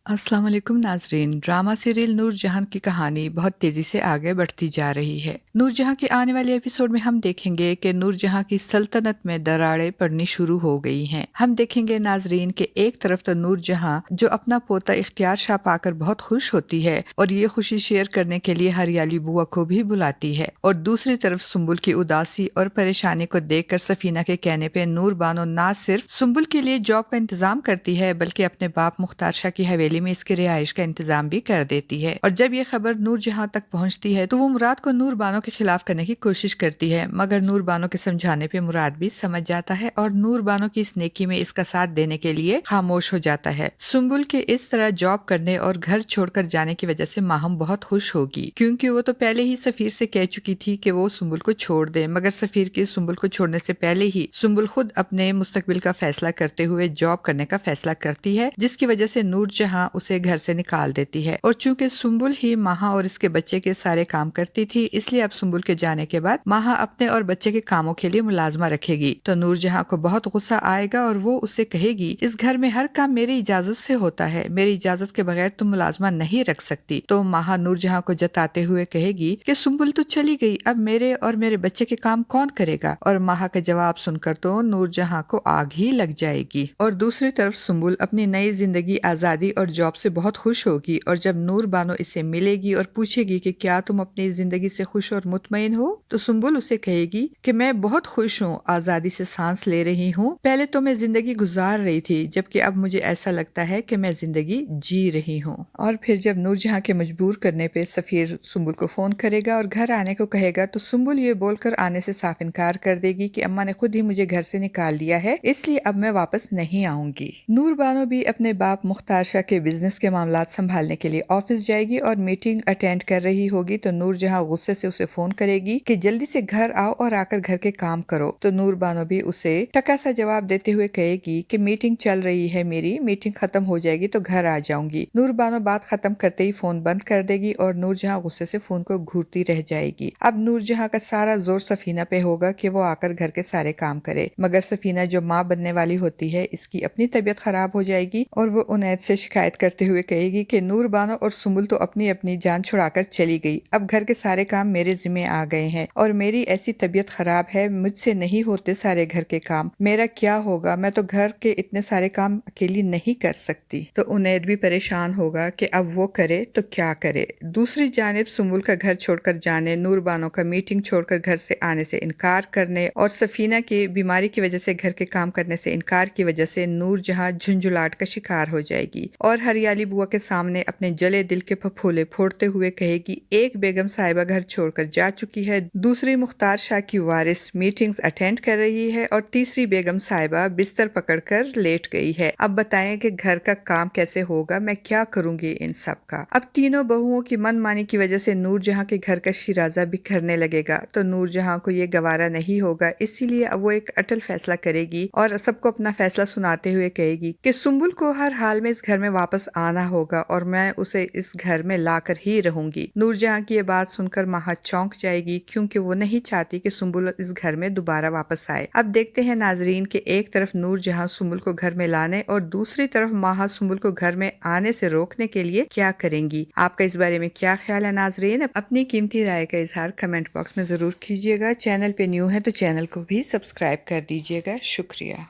अस्सलाम वालेकुम नाजरीन। ड्रामा सीरियल नूर जहां की कहानी बहुत तेजी से आगे बढ़ती जा रही है। नूर जहां के आने वाले एपिसोड में हम देखेंगे कि नूर जहां की सल्तनत में दरारें पड़नी शुरू हो गई हैं। हम देखेंगे नाजरीन के एक तरफ तो नूर जहां जो अपना पोता इख्तियार शाह पाकर बहुत खुश होती है और ये खुशी शेयर करने के लिए हरियाली बुआ को भी बुलाती है, और दूसरी तरफ सुम्बुल की उदासी और परेशानी को देखकर सफीना के कहने पे नूर बानो ना सिर्फ सुम्बुल के लिए जॉब का इंतजाम करती है बल्कि अपने बाप मुख्तार शाह की हवेली में इसकी रिहाइश का इंतजाम भी कर देती है। और जब ये खबर नूर जहां तक पहुंचती है तो वो मुराद को नूर बानो के खिलाफ करने की कोशिश करती है, मगर नूर बानो के समझाने पे मुराद भी समझ जाता है और नूर बानो की इस नेकी में इसका साथ देने के लिए खामोश हो जाता है। सुम्बुल के इस तरह जॉब करने और घर छोड़कर जाने की वजह से माहम बहुत खुश होगी, क्योंकि वो तो पहले ही सफीर से कह चुकी थी कि वो सुम्बुल को छोड़ दे, मगर सफीर की सुम्बुल को छोड़ने से पहले ही सुम्बुल खुद अपने मुस्तकबिल का फैसला करते हुए जॉब करने का फैसला करती है, जिसकी वजह से नूर जहां उसे घर से निकाल देती है। और चूंकि सुम्बुल ही माहा और इसके बच्चे के सारे काम करती थी, इसलिए अब सुम्बुल के जाने के बाद माहा अपने और बच्चे के कामों के लिए मुलाजमा रखेगी। तो नूर जहां को बहुत गुस्सा आएगा और वो उसे कहेगी, इस घर में हर काम मेरी इजाजत से होता है, मेरी इजाजत के बगैर तुम मुलाजमा नहीं रख सकती। तो माहा नूर जहां को जताते हुए कहेगी कि सुम्बुल तो चली गई, अब मेरे और मेरे बच्चे के काम कौन करेगा। और माहा का जवाब सुनकर तो नूर जहां को आग ही लग जाएगी। और दूसरी तरफ सुम्बुल अपनी नई जिंदगी, आजादी और जॉब से बहुत खुश होगी, और जब नूर बानो इसे मिलेगी और पूछेगी कि क्या तुम अपनी जिंदगी से खुश और मुतमईन हो, तो सुम्बुल उसे कहेगी कि मैं बहुत खुश हूँ, आजादी से सांस ले रही हूँ। पहले तो मैं जिंदगी गुजार रही थी, जबकि अब मुझे ऐसा लगता है कि मैं जिंदगी जी रही हूँ। और फिर जब नूर जहां के मजबूर करने पे सफीर सुम्बुल को फोन करेगा और घर आने को कहेगा, तो सुम्बुल ये बोलकर आने से साफ इनकार कर देगी कि अम्मा ने खुद ही मुझे घर से निकाल दिया है, इसलिए अब मैं वापस नहीं आऊंगी। नूर बानो भी अपने बाप मुख्तार शाह के बिजनेस के मामलात संभालने के लिए ऑफिस जाएगी और मीटिंग अटेंड कर रही होगी। तो नूर जहां गुस्से से उसे फोन करेगी कि जल्दी से घर आओ और आकर घर के काम करो। तो नूर बानो भी उसे टका सा जवाब देते हुए कहेगी कि मीटिंग चल रही है, मेरी मीटिंग खत्म हो जाएगी तो घर आ जाऊंगी। नूर बानो बात खत्म करते ही फोन बंद कर देगी और नूर जहां गुस्से से फोन को घूरती रह जाएगी। अब नूर जहां का सारा जोर सफीना पे होगा कि वो आकर घर के सारे काम करे, मगर सफीना जो माँ बनने वाली होती है, इसकी अपनी तबीयत खराब हो जाएगी और वो उनैद से शिकायत करते हुए कहेगी कि नूर बानो और सुम्बुल तो अपनी अपनी जान छुड़ाकर चली गई, अब घर के सारे काम मेरे जिम्मे आ गए हैं और मेरी ऐसी तबीयत खराब है, मुझसे नहीं होते सारे घर के काम, मेरा क्या होगा, मैं तो घर के इतने सारे काम अकेली नहीं कर सकती। तो उनैद भी परेशान होगा कि अब वो करे तो क्या करे। दूसरी जानिब सुम्बुल का घर छोड़कर जाने, नूर बानो का मीटिंग छोड़कर घर से आने से इनकार करने और सफीना की बीमारी की वजह से घर के काम करने से इनकार की वजह से नूर जहां झुंझुलाहट का शिकार हो जाएगी और हरियाली बुआ के सामने अपने जले दिल के फफोले फोड़ते हुए कहेगी, एक बेगम साहिबा घर छोड़कर जा चुकी है, दूसरी मुख्तार शाह की वारिस मीटिंग्स अटेंड कर रही है और तीसरी बेगम साहिबा बिस्तर पकड़कर लेट गई है। अब बताएं कि घर का काम कैसे होगा, मैं क्या करूंगी इन सब का। अब तीनों बहुओं की मनमानी की वजह से नूर जहां के घर का शिराजा बिखरने लगेगा। तो नूर जहां को ये गवारा नहीं होगा, इसीलिए अब वो एक अटल फैसला करेगी और सबको अपना फैसला सुनाते हुए कहेगी कि सुम्बुल को हर हाल में इस घर में वापस आना होगा और मैं उसे इस घर में लाकर ही रहूंगी। नूर जहां की ये बात सुनकर माहा चौंक जाएगी, क्योंकि वो नहीं चाहती कि सुम्बुल इस घर में दोबारा वापस आए। अब देखते हैं नाजरीन के एक तरफ नूर जहां सुम्बुल को घर में लाने और दूसरी तरफ माहा सुम्बुल को घर में आने से रोकने के लिए क्या करेंगी। आपका इस बारे में क्या ख्याल है नाजरीन? अपनी कीमती राय का इजहार कमेंट बॉक्स में जरूर कीजिएगा। चैनल पे न्यू है तो चैनल को भी सब्सक्राइब कर दीजिएगा। शुक्रिया।